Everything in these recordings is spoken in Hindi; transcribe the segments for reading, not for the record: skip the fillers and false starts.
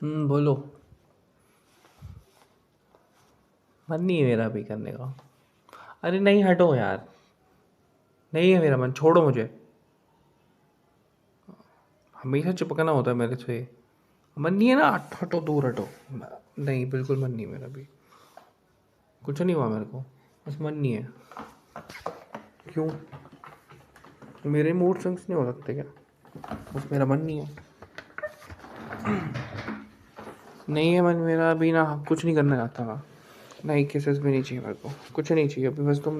बोलो। मन नहीं है मेरा भी करने का। अरे नहीं, हटो यार। नहीं है मेरा मन, छोड़ो मुझे। हमेशा चिपकना होता है मेरे से। मन नहीं है ना, हटो, दूर हटो। नहीं, बिल्कुल मन नहीं है मेरा भी। कुछ नहीं हुआ मेरे को, बस मन नहीं है। क्यों? मेरे मूड स्विंग्स नहीं हो सकते क्या? बस मेरा मन नहीं है। नहीं है मन मेरा अभी ना, कुछ नहीं करना चाहता मैं। नहीं, किसेस भी नहीं चाहिए मेरे को, कुछ नहीं चाहिए अभी। बस तुम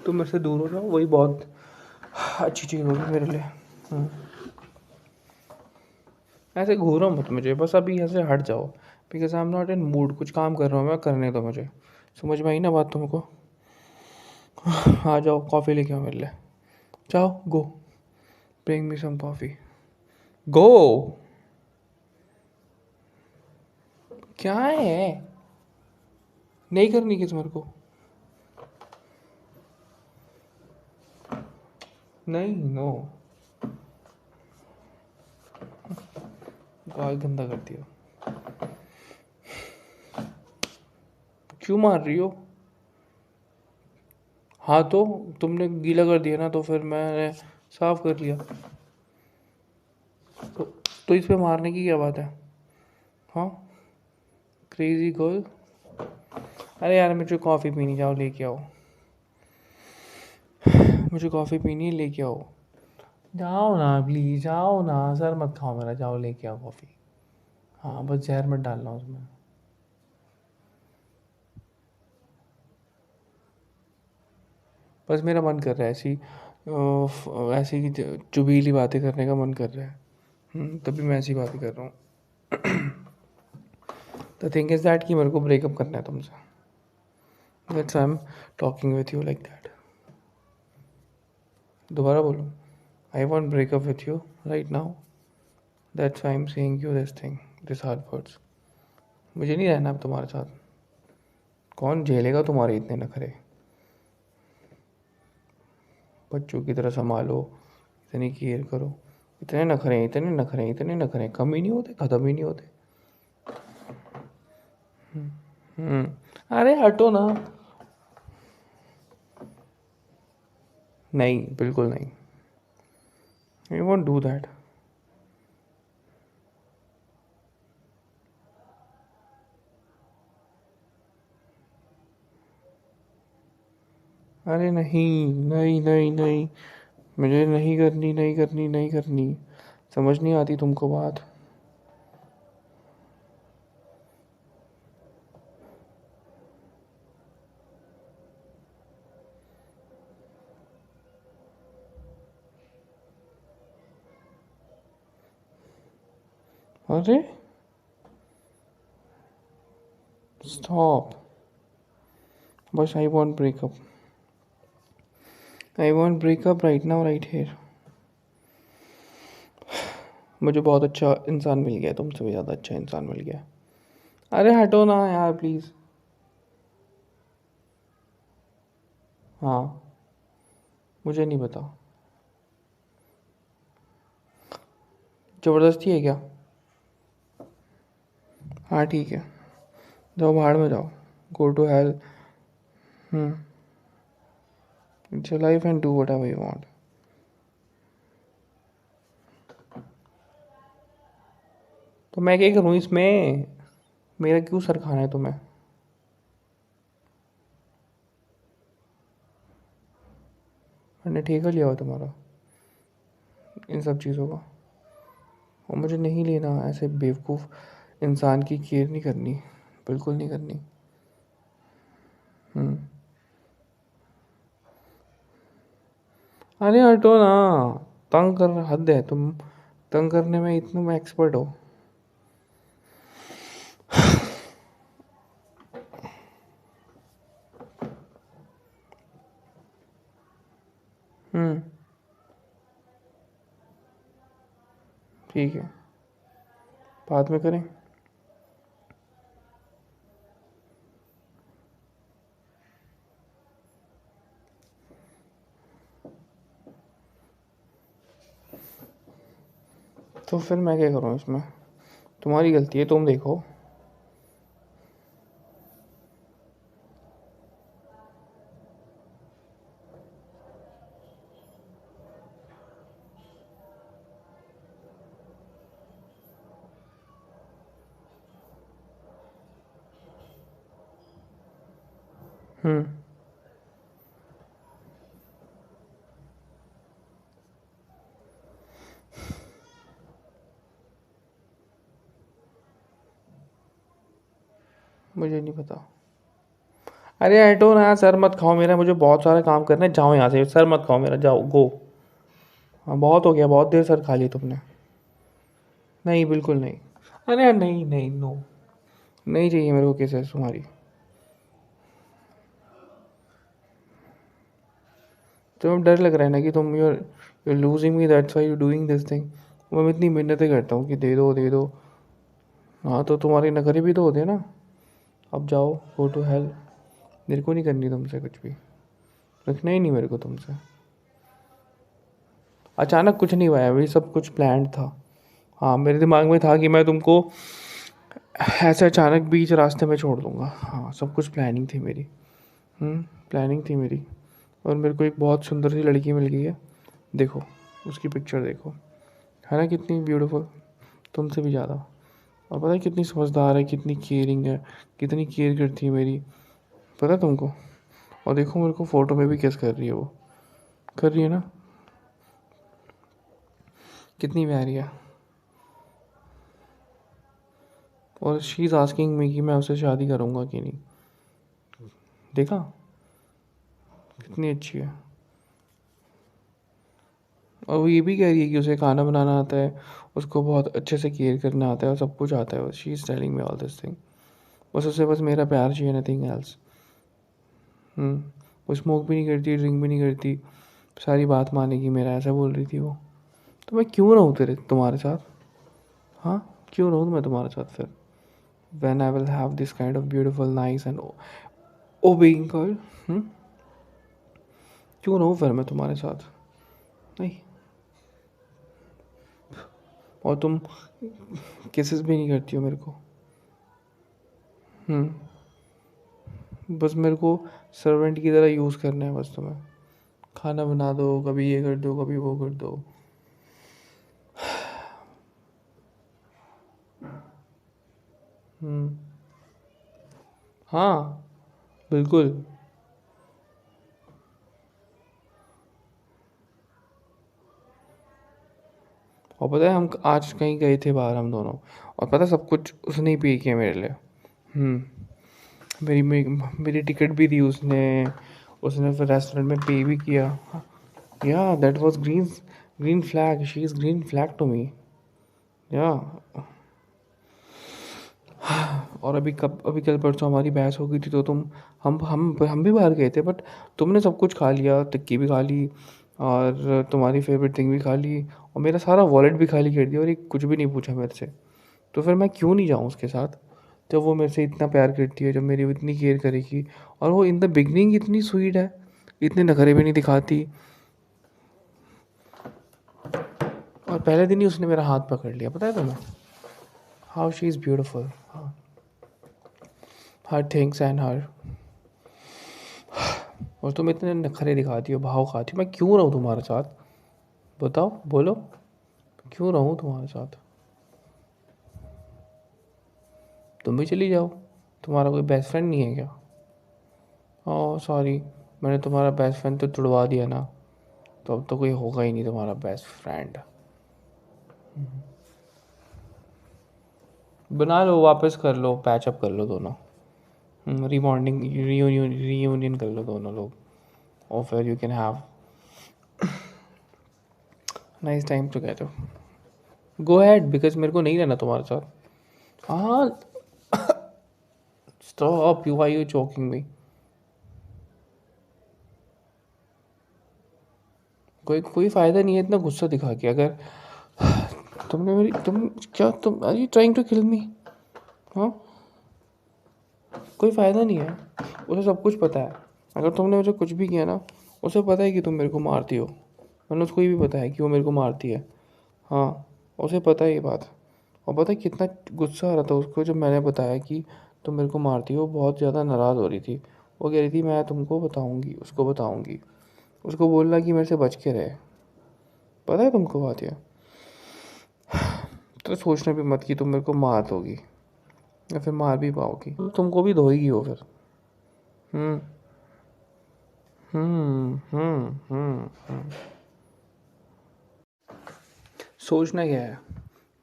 मेरे से दूर हो जाओ, वही बहुत अच्छी चीज़ होगी मेरे लिए। ऐसे घूरो मत मुझे, बस अभी ऐसे हट जाओ। Because I am not in mood. कुछ काम कर रहा हूँ मैं, करने दो मुझे। समझ में आई ना बात तुमको? आ जाओ, कॉफ़ी लेके आओ मेरे लिए। जाओ, गो, ब्रिंग मी सम कॉफ़ी। गो। क्या है? नहीं करनी किस मेरे को? नहीं, नो। गाल गंदा कर दिया। क्यों मार रही हो? हाँ तो तुमने गीला कर दिया ना, तो फिर मैंने साफ कर लिया। तो, तो इस पे मारने की क्या बात है? हाँ, क्रेजी गर्ल। अरे यार, मुझे कॉफ़ी पीनी, जाओ लेके आओ। मुझे कॉफ़ी पीनी है, लेके आओ। जाओ ना प्लीज़, जाओ ना, सर मत खाओ मेरा, जाओ लेके आओ कॉफ़ी। हाँ, बस जहर मत डालना उसमें। बस मेरा मन कर रहा है ऐसी ऐसी चुभीली बातें करने का मन कर रहा है। तभी मैं ऐसी बातें कर रहा हूँ। द थिंग इज़ दैट कि मेरे को ब्रेकअप करना है तुमसे। That's I am talking with you like that. दोबारा बोलो। आई want breakup with you right now. That's I am saying you this thing, this hard words. मुझे नहीं रहना अब तुम्हारे साथ। कौन झेलेगा तुम्हारे इतने नखरे? बच्चों की तरह संभालो, इतनी केयर करो। इतने नखरे, इतने नखरे, इतने नखरे, कम ही नहीं होते, ख़त्म ही नहीं होते। हम्म अरे हटो ना। नहीं, बिल्कुल नहीं। I want do that. अरे नहीं, नहीं, नहीं, नहीं। मुझे नहीं करनी, नहीं करनी, नहीं करनी। समझ नहीं आती तुमको बात? अरे स्टॉप। बस I want breakup. I want breakup right now, right here. मुझे बहुत अच्छा इंसान मिल गया, तुमसे भी ज़्यादा अच्छा इंसान मिल गया। अरे हटो ना यार प्लीज़। हाँ, मुझे नहीं पता। ज़बरदस्ती है क्या? हाँ ठीक है, जाओ भाड़ में जाओ। Go to hell. It's your life and do whatever you want. तो मैं क्या करूँ इसमें? मेरा क्यों सर खाना है तुम्हें? मैंने ठेका लिया हुआ तुम्हारा इन सब चीज़ों का। और मुझे नहीं लेना ऐसे बेवकूफ़ इंसान की केयर नहीं करनी, बिल्कुल नहीं करनी। हम्म अरे हटो ना। तंग कर, हद है तुम। तंग करने में इतना एक्सपर्ट हो। हम्म ठीक है, बाद में करें। तो फिर मैं क्या करूँ इसमें? तुम्हारी गलती है, तुम देखो। हम्म। मुझे नहीं पता। अरे हटो ना, सर मत खाओ मेरा, मुझे बहुत सारा काम करना है, जाओ यहाँ से, सर मत खाओ मेरा, जाओ गो। हाँ बहुत हो गया, बहुत देर सर खा ली तुमने। नहीं बिल्कुल नहीं। अरे नहीं नहीं, नो। नहीं चाहिए मेरे को केसेस तुम्हारी। तुम्हें डर लग रहा है ना कि तुम you're losing me, that's why you doing this thing. मैं इतनी मेहनतें करता हूँ कि दे दो दे दो। हाँ तो तुम्हारी नखरे भी तो होते हैं ना। अब जाओ, गो टू हेल। मेरे को नहीं करनी तुमसे कुछ भी, रखना ही नहीं मेरे को तुमसे। अचानक कुछ नहीं हुआ है, वही सब कुछ प्लान्ड था। हाँ मेरे दिमाग में था कि मैं तुमको ऐसे अचानक बीच रास्ते में छोड़ दूंगा। हाँ सब कुछ प्लानिंग थी मेरी। प्लानिंग थी मेरी। और मेरे को एक बहुत सुंदर सी लड़की मिल गई है। देखो, उसकी पिक्चर देखो, है ना कितनी ब्यूटीफुल, तुमसे भी ज़्यादा। और पता है कितनी समझदार है, कितनी केयरिंग है, कितनी केयर करती है मेरी, पता है तुमको। और देखो मेरे को फ़ोटो में भी किस कर रही है वो, कर रही है ना, कितनी प्यारी है। और शी इज़ आस्किंग मी कि मैं उससे शादी करूँगा कि नहीं। देखा, कितनी अच्छी है। और वो ये भी कह रही है कि उसे खाना बनाना आता है, उसको बहुत अच्छे से केयर करना आता है, और सब कुछ आता है। She is telling me all this thing. बस उसे बस मेरा प्यार चाहिए, नथिंग एल्स। वो स्मोक भी नहीं करती, ड्रिंक भी नहीं करती, सारी बात मानेगी मेरा, ऐसा बोल रही थी वो। तो मैं क्यों रहूँ तुम्हारे साथ। हाँ, क्यों रहूँ मैं तुम्हारे साथ फिर, when I will have this kind of beautiful, nice and obeying girl। क्यों रहूँ फिर मैं तुम्हारे साथ। नहीं। और तुम किसेस भी नहीं करती हो मेरे को। बस मेरे को सर्वेंट की तरह यूज़ करना है बस तुम्हें। खाना बना दो, कभी ये कर दो, कभी वो कर दो। हम्म। हाँ बिल्कुल। और पता है हम आज कहीं गए थे बाहर हम दोनों, और पता है सब कुछ उसने ही पे किया मेरे लिए। मेरी मेरी मेरी टिकट भी दी उसने। उसने फिर रेस्टोरेंट में पे भी किया। Yeah that was green, green flag, she is green flag to me. Yeah. और अभी कल परसों हमारी बहस हो गई थी, तो तुम हम भी बाहर गए थे, बट तुमने सब कुछ खा लिया, टिक्की भी खा ली, और तुम्हारी फेवरेट थिंग भी खा ली, और मेरा सारा वॉलेट भी खाली कर दिया, और एक कुछ भी नहीं पूछा मेरे से। तो फिर मैं क्यों नहीं जाऊँ उसके साथ, जब वो मेरे से इतना प्यार करती है, जब मेरी इतनी केयर करेगी। और वो इन द बिगनिंग इतनी स्वीट है, इतने नखरे भी नहीं दिखाती। और पहले दिन ही उसने मेरा हाथ पकड़ लिया, पता है तुम्हें। How she is beautiful, her things and her. और तुम इतने नखरे दिखाती हो, भाव खाती हो, मैं क्यों रहूँ तुम्हारे साथ, बताओ बोलो, क्यों रहूँ तुम्हारे साथ। तुम भी चली जाओ, तुम्हारा कोई बेस्ट फ्रेंड नहीं है क्या। ओह सॉरी, मैंने तुम्हारा बेस्ट फ्रेंड तो तुड़वा दिया ना, तो अब तो कोई होगा ही नहीं तुम्हारा बेस्ट फ्रेंड। बना लो, वापस कर लो, पैचअप कर लो दोनों। रीबॉन्डिंग, रीयूनियन कर लो दोनों लोग, और फिर you can have nice time together. Go ahead, because मेरे को नहीं रहना तुम्हारे साथ। हाँ। Stop, you are you choking me. कोई कोई फ़ायदा नहीं है इतना गुस्सा दिखा के। अगर तुमने मेरी तुम क्या तुम are you trying to kill me. हाँ, कोई फ़ायदा नहीं है, उसे सब कुछ पता है। अगर तुमने मुझे कुछ भी किया ना, उसे पता है कि तुम मेरे को मारती हो। मैंने उसको ये भी पता है कि वो मेरे को मारती है। हाँ, उसे पता है ये बात। और पता है कितना गुस्सा आ रहा था उसको जब मैंने बताया कि तुम मेरे को मारती हो। बहुत ज़्यादा नाराज़ हो रही थी। वो कह रही थी मैं तुमको बताऊँगी, उसको बताऊँगी, उसको बोलना कि मेरे से बच के रहे। पता है तुमको बात ये? तो सोचना भी मत कि तुम मेरे को मार दोगी या फिर मार भी पाओगी, तुमको भी धोएगी वो फिर। हम्म हम्म हम्म हम्म हम्म। सोचना क्या है?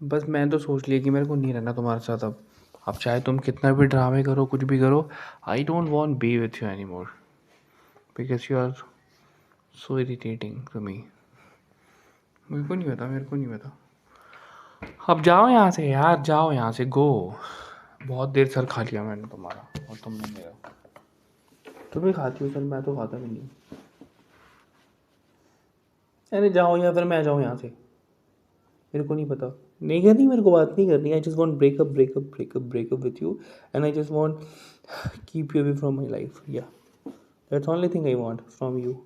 बस मैंने तो सोच लिया कि मेरे को नहीं रहना तुम्हारे साथ अब चाहे तुम कितना भी ड्रामे करो, कुछ भी करो, I don't want be with you any more because you are so irritating to me. मेरे को नहीं पता। अब जाओ यहाँ से यार, जाओ यहाँ से, गो। बहुत देर सर खा लिया मैंने तुम्हारा और तुमने मेरा। तुम भी खाती हो सर, मैं तो खाता भी नहीं। अरे जाओ या फिर मैं जाऊँ यहाँ से, मेरे को नहीं पता। नहीं करनी मेरे को, बात नहीं करनी। I just want breakup breakup breakup breakup with you and I just want keep you away from my life. Yeah that's only thing I want from you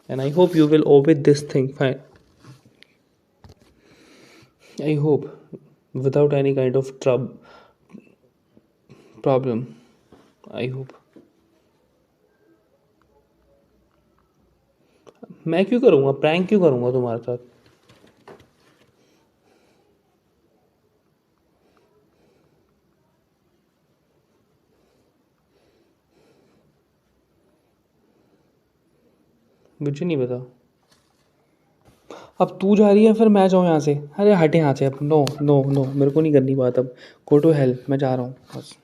and I hope you will obey this thing fine. I hope without any kind of problem. I hope. मैं क्यों करूँगा प्रैंक, क्यों करूँगा तुम्हारे साथ? मुझे नहीं पता। अब तू जा रही है फिर मैं जाऊँ यहाँ से? अरे हट यहाँ से अब। नो नो नो, मेरे को नहीं करनी बात अब। गो टू हेल, मैं जा रहा हूँ बस।